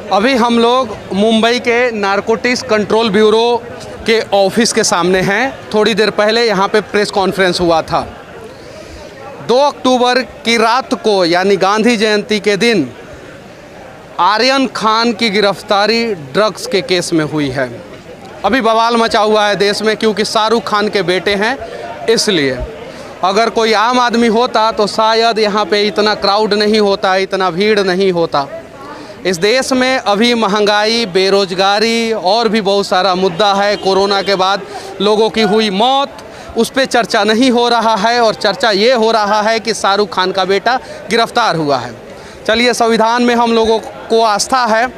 अभी हम लोग मुंबई के नारकोटिक्स कंट्रोल ब्यूरो के ऑफिस के सामने हैं। थोड़ी देर पहले यहाँ पे प्रेस कॉन्फ्रेंस हुआ था। 2 अक्टूबर की रात को यानी गांधी जयंती के दिन आर्यन खान की गिरफ्तारी ड्रग्स के केस में हुई है। अभी बवाल मचा हुआ है देश में, क्योंकि शाहरुख खान के बेटे हैं, इसलिए। अगर कोई आम आदमी होता तो शायद यहाँ पे इतना क्राउड नहीं होता, इतना भीड़ नहीं होता। इस देश में अभी महंगाई, बेरोजगारी और भी बहुत सारा मुद्दा है। कोरोना के बाद लोगों की हुई मौत, उस पर चर्चा नहीं हो रहा है, और चर्चा ये हो रहा है कि शाहरुख खान का बेटा गिरफ्तार हुआ है। चलिए, संविधान में हम लोगों को आस्था है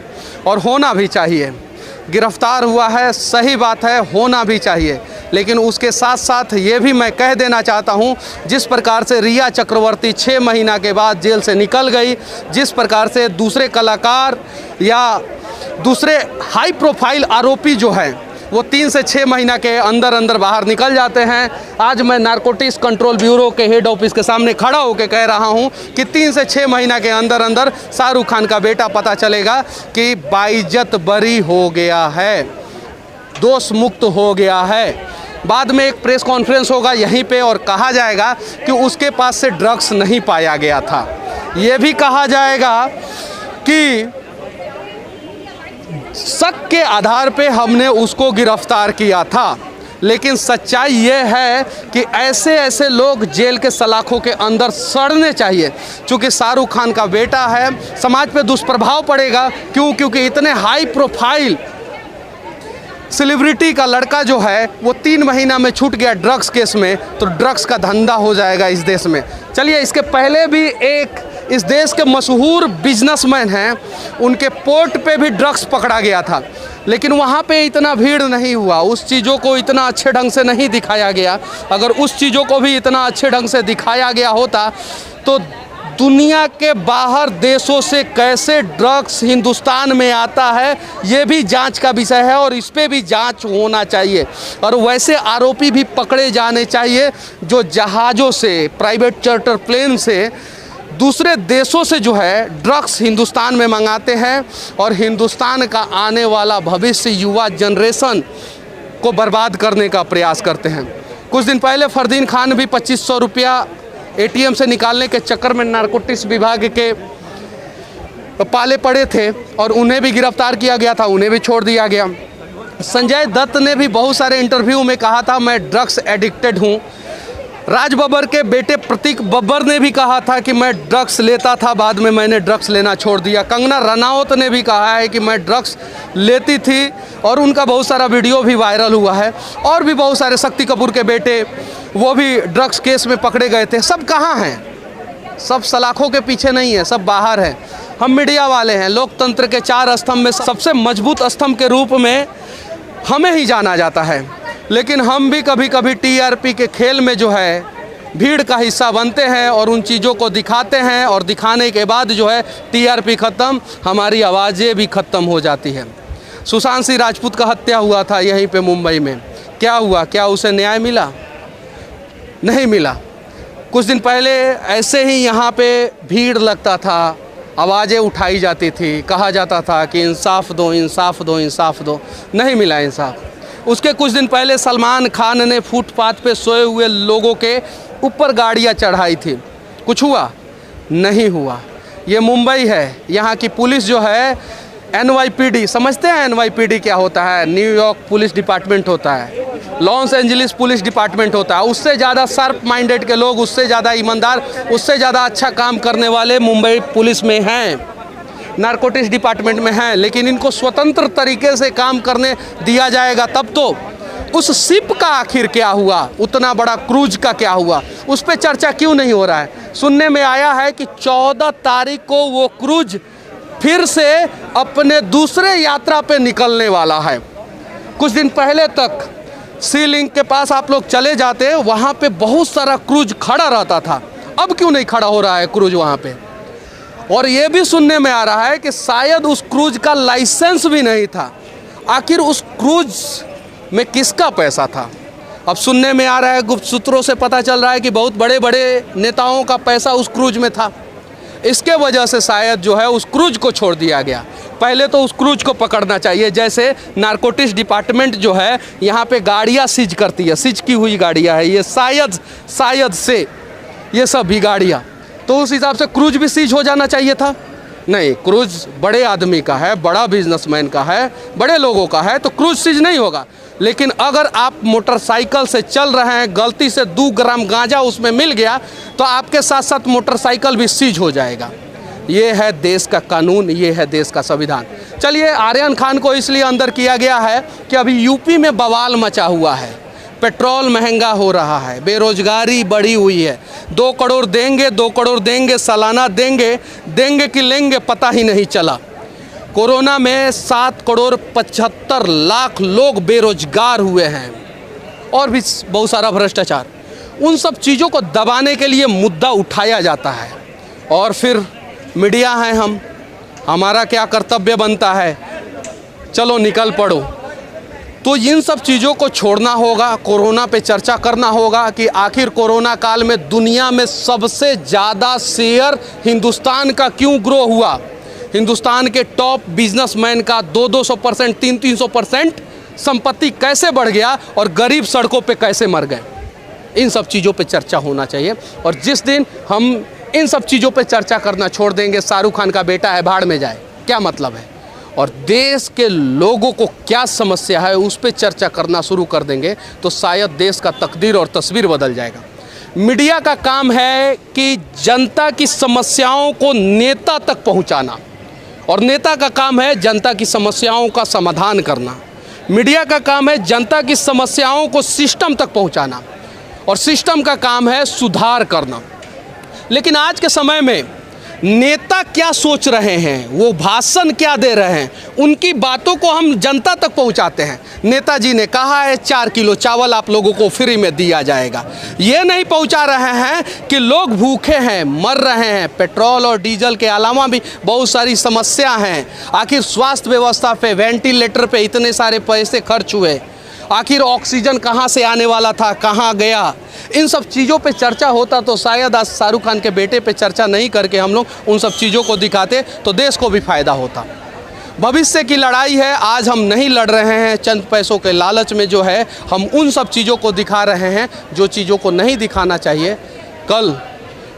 और होना भी चाहिए। गिरफ्तार हुआ है, सही बात है, होना भी चाहिए। लेकिन उसके साथ साथ ये भी मैं कह देना चाहता हूँ, जिस प्रकार से रिया चक्रवर्ती 6 महीना के बाद जेल से निकल गई, जिस प्रकार से दूसरे कलाकार या दूसरे हाई प्रोफाइल आरोपी जो हैं वो 3 से 6 महीना के अंदर बाहर निकल जाते हैं। आज मैं नारकोटिक्स कंट्रोल ब्यूरो के हेड ऑफिस के सामने खड़ा होकर कह रहा हूं कि 3 से 6 महीना के अंदर शाहरुख खान का बेटा पता चलेगा कि बाइज्जत बरी हो गया है, दोष मुक्त हो गया है। बाद में एक प्रेस कॉन्फ्रेंस होगा यहीं पे और कहा जाएगा कि उसके पास से ड्रग्स नहीं पाया गया था। ये भी कहा जाएगा कि शक के आधार पे हमने उसको गिरफ्तार किया था। लेकिन सच्चाई ये है कि ऐसे लोग जेल के सलाखों के अंदर सड़ने चाहिए। चूँकि शाहरुख खान का बेटा है, समाज पे दुष्प्रभाव पड़ेगा। क्योंकि इतने हाई प्रोफाइल सेलिब्रिटी का लड़का जो है वो 3 महीना में छूट गया ड्रग्स केस में, तो ड्रग्स का धंधा हो जाएगा इस देश में। चलिए, इसके पहले भी एक इस देश के मशहूर बिजनेसमैन हैं, उनके पोर्ट पे भी ड्रग्स पकड़ा गया था, लेकिन वहाँ पे इतना भीड़ नहीं हुआ, उस चीज़ों को इतना अच्छे ढंग से नहीं दिखाया गया। अगर उस चीज़ों को भी इतना अच्छे ढंग से दिखाया गया होता तो दुनिया के बाहर देशों से कैसे ड्रग्स हिंदुस्तान में आता है ये भी जांच का विषय है, और इस पे भी जांच होना चाहिए। और वैसे आरोपी भी पकड़े जाने चाहिए जो जहाज़ों से, प्राइवेट चार्टर प्लेन से, दूसरे देशों से जो है ड्रग्स हिंदुस्तान में मंगाते हैं और हिंदुस्तान का आने वाला भविष्य, युवा जनरेशन को बर्बाद करने का प्रयास करते हैं। कुछ दिन पहले फरदीन खान भी 2500 रुपया ATM से निकालने के चक्कर में नारकोटिक्स विभाग के पाले पड़े थे और उन्हें भी गिरफ्तार किया गया था, उन्हें भी छोड़ दिया गया। संजय दत्त ने भी बहुत सारे इंटरव्यू में कहा था मैं ड्रग्स एडिक्टेड हूँ। राज बब्बर के बेटे प्रतीक बब्बर ने भी कहा था कि मैं ड्रग्स लेता था, बाद में मैंने ड्रग्स लेना छोड़ दिया। कंगना रनौत ने भी कहा है कि मैं ड्रग्स लेती थी, और उनका बहुत सारा वीडियो भी वायरल हुआ है। और भी बहुत सारे, शक्ति कपूर के बेटे, वो भी ड्रग्स केस में पकड़े गए थे। सब कहाँ हैं? सब सलाखों के पीछे नहीं है, सब बाहर हैं। हम मीडिया वाले हैं। लोकतंत्र के 4 स्तंभ में सबसे मजबूत स्तंभ के रूप में हमें ही जाना जाता है, लेकिन हम भी कभी कभी TRP के खेल में जो है भीड़ का हिस्सा बनते हैं और उन चीज़ों को दिखाते हैं, और दिखाने के बाद जो है TRP ख़त्म, हमारी आवाज़ें भी ख़त्म हो जाती हैं। सुशांत सिंह राजपूत का हत्या हुआ था यहीं पे मुंबई में। क्या हुआ? क्या उसे न्याय मिला? नहीं मिला। कुछ दिन पहले ऐसे ही यहाँ पे भीड़ लगता था, आवाज़ें उठाई जाती थी, कहा जाता था कि इंसाफ दो, इंसाफ दो, इंसाफ दो। नहीं मिला इंसाफ। उसके कुछ दिन पहले सलमान खान ने फुटपाथ पे सोए हुए लोगों के ऊपर गाड़ियाँ चढ़ाई थी। कुछ हुआ? नहीं हुआ। ये मुंबई है, यहाँ की पुलिस जो है NYPD, समझते हैं NYPD क्या होता है? न्यूयॉर्क पुलिस डिपार्टमेंट होता है, लॉस एंजलिस पुलिस डिपार्टमेंट होता है। उससे ज़्यादा शार्प माइंडेड के लोग, उससे ज़्यादा ईमानदार, उससे ज़्यादा अच्छा काम करने वाले मुंबई पुलिस में हैं, नारकोटिक्स डिपार्टमेंट में हैं। लेकिन इनको स्वतंत्र तरीके से काम करने दिया जाएगा तब तो। उस शिप का आखिर क्या हुआ? उतना बड़ा क्रूज का क्या हुआ? उस पर चर्चा क्यों नहीं हो रहा है? सुनने में आया है कि 14 तारीख को वो क्रूज फिर से अपने दूसरे यात्रा पे निकलने वाला है। कुछ दिन पहले तक सी लिंक के पास आप लोग चले जाते, वहाँ पे बहुत सारा क्रूज खड़ा रहता था। अब क्यों नहीं खड़ा हो रहा है क्रूज वहाँ पे? और ये भी सुनने में आ रहा है कि शायद उस क्रूज का लाइसेंस भी नहीं था। आखिर उस क्रूज में किसका पैसा था? अब सुनने में आ रहा है, गुप्त सूत्रों से पता चल रहा है कि बहुत बड़े बड़े नेताओं का पैसा उस क्रूज में था। इसके वजह से शायद जो है उस क्रूज को छोड़ दिया गया। पहले तो उस क्रूज को पकड़ना चाहिए। जैसे नारकोटिक्स डिपार्टमेंट जो है यहाँ पे गाड़ियाँ सीज करती है, सीज की हुई गाड़ियाँ है ये, शायद से ये सब भी गाड़ियाँ, तो उस हिसाब से क्रूज भी सीज हो जाना चाहिए था। नहीं, क्रूज बड़े आदमी का है, बड़ा बिजनेसमैन का है, बड़े लोगों का है, तो क्रूज सीज नहीं होगा। लेकिन अगर आप मोटरसाइकिल से चल रहे हैं, गलती से 2 ग्राम गांजा उसमें मिल गया तो आपके साथ साथ मोटरसाइकिल भी सीज हो जाएगा। ये है देश का कानून, ये है देश का संविधान। चलिए, आर्यन खान को इसलिए अंदर किया गया है कि अभी यूपी में बवाल मचा हुआ है, पेट्रोल महंगा हो रहा है, बेरोजगारी बढ़ी हुई है। 2 करोड़ देंगे, 2 करोड़ देंगे, सालाना देंगे कि लेंगे पता ही नहीं चला। कोरोना में 7 करोड़ 75 लाख लोग बेरोजगार हुए हैं और भी बहुत सारा भ्रष्टाचार। उन सब चीज़ों को दबाने के लिए मुद्दा उठाया जाता है और फिर मीडिया है हमारा क्या कर्तव्य बनता है, चलो निकल पड़ो। तो इन सब चीज़ों को छोड़ना होगा, कोरोना पे चर्चा करना होगा कि आखिर कोरोना काल में दुनिया में सबसे ज़्यादा शेयर हिंदुस्तान का क्यों ग्रो हुआ। हिंदुस्तान के टॉप बिजनेसमैन का 200-200%, 300-300% संपत्ति कैसे बढ़ गया और गरीब सड़कों पे कैसे मर गए। इन सब चीज़ों पे चर्चा होना चाहिए। और जिस दिन हम इन सब चीज़ों पे चर्चा करना छोड़ देंगे, शाहरुख खान का बेटा है भाड़ में जाए, क्या मतलब है, और देश के लोगों को क्या समस्या है उस पर चर्चा करना शुरू कर देंगे तो शायद देश का तकदीर और तस्वीर बदल जाएगा। मीडिया का काम है कि जनता की समस्याओं को नेता तक पहुंचाना, और नेता का काम है जनता की समस्याओं का समाधान करना। मीडिया का काम है जनता की समस्याओं को सिस्टम तक पहुंचाना, और सिस्टम का काम है सुधार करना। लेकिन आज के समय में नेता क्या सोच रहे हैं, वो भाषण क्या दे रहे हैं, उनकी बातों को हम जनता तक पहुंचाते हैं। नेताजी ने कहा है 4 किलो चावल आप लोगों को फ्री में दिया जाएगा, ये नहीं पहुंचा रहे हैं कि लोग भूखे हैं, मर रहे हैं। पेट्रोल और डीजल के अलावा भी बहुत सारी समस्या हैं। आखिर स्वास्थ्य व्यवस्था पे, वेंटिलेटर पे इतने सारे पैसे खर्च हुए, आखिर ऑक्सीजन कहाँ से आने वाला था, कहाँ गया। इन सब चीज़ों पे चर्चा होता तो शायद आज शाहरुख खान के बेटे पे चर्चा नहीं करके हम लोग उन सब चीज़ों को दिखाते तो देश को भी फ़ायदा होता। भविष्य की लड़ाई है, आज हम नहीं लड़ रहे हैं चंद पैसों के लालच में, जो है हम उन सब चीज़ों को दिखा रहे हैं जो चीज़ों को नहीं दिखाना चाहिए। कल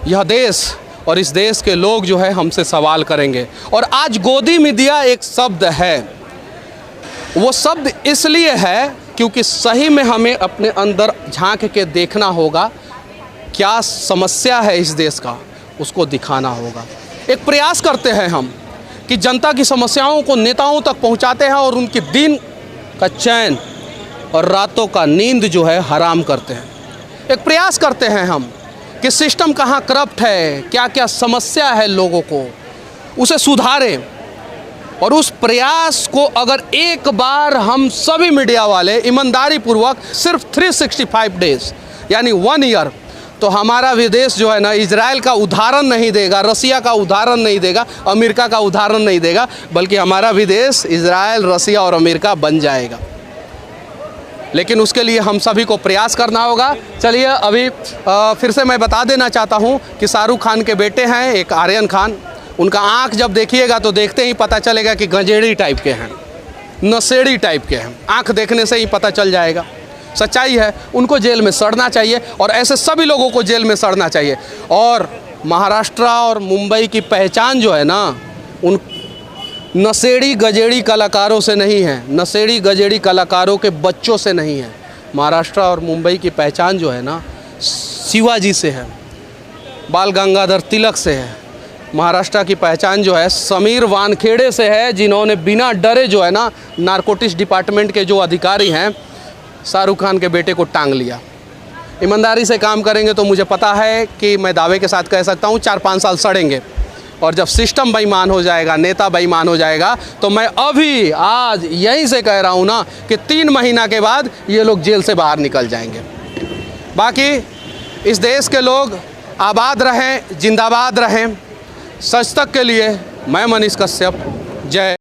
यह देश और इस देश के लोग जो है हमसे सवाल करेंगे। और आज गोदी मीडिया एक शब्द है, वो शब्द इसलिए है क्योंकि सही में हमें अपने अंदर झांक के देखना होगा क्या समस्या है इस देश का, उसको दिखाना होगा। एक प्रयास करते हैं हम कि जनता की समस्याओं को नेताओं तक पहुंचाते हैं और उनके दिन का चैन और रातों का नींद जो है हराम करते हैं। एक प्रयास करते हैं हम कि सिस्टम कहाँ करप्ट है, क्या क्या समस्या है लोगों को, उसे सुधारें। और उस प्रयास को अगर एक बार हम सभी मीडिया वाले ईमानदारी पूर्वक सिर्फ 365 डेज यानी 1 ईयर, तो हमारा विदेश जो है ना इजराइल का उदाहरण नहीं देगा, रसिया का उदाहरण नहीं देगा, अमेरिका का उदाहरण नहीं देगा, बल्कि हमारा विदेश इजराइल, रसिया और अमेरिका बन जाएगा। लेकिन उसके लिए हम सभी को प्रयास करना होगा। चलिए, अभी फिर से मैं बता देना चाहता हूँ कि शाहरुख खान के बेटे हैं एक आर्यन खान। उनका आँख जब देखिएगा तो देखते ही पता चलेगा कि गंजेड़ी टाइप के हैं, नशेड़ी टाइप के हैं, आँख देखने से ही पता चल जाएगा। सच्चाई है, उनको जेल में सड़ना चाहिए और ऐसे सभी लोगों को जेल में सड़ना चाहिए। और महाराष्ट्र और मुंबई की पहचान जो है ना, उन नशेड़ी गजेड़ी कलाकारों से नहीं है, नशेड़ी गजेड़ी कलाकारों के बच्चों से नहीं है। महाराष्ट्र और मुंबई की पहचान जो है ना शिवाजी से है, बाल गंगाधर तिलक से है। महाराष्ट्र की पहचान जो है समीर वानखेड़े से है, जिन्होंने बिना डरे जो है ना नारकोटिक्स डिपार्टमेंट के जो अधिकारी हैं शाहरुख खान के बेटे को टांग लिया। ईमानदारी से काम करेंगे तो मुझे पता है कि मैं दावे के साथ कह सकता हूँ 4-5 साल सड़ेंगे। और जब सिस्टम बेईमान हो जाएगा, नेता बेईमान हो जाएगा, तो मैं अभी आज यहीं से कह रहा हूँ ना कि 3 महीना के बाद ये लोग जेल से बाहर निकल जाएंगे। बाकी इस देश के लोग आबाद रहें, जिंदाबाद रहें। सच तक के लिए मैं मनीष कश्यप, जय।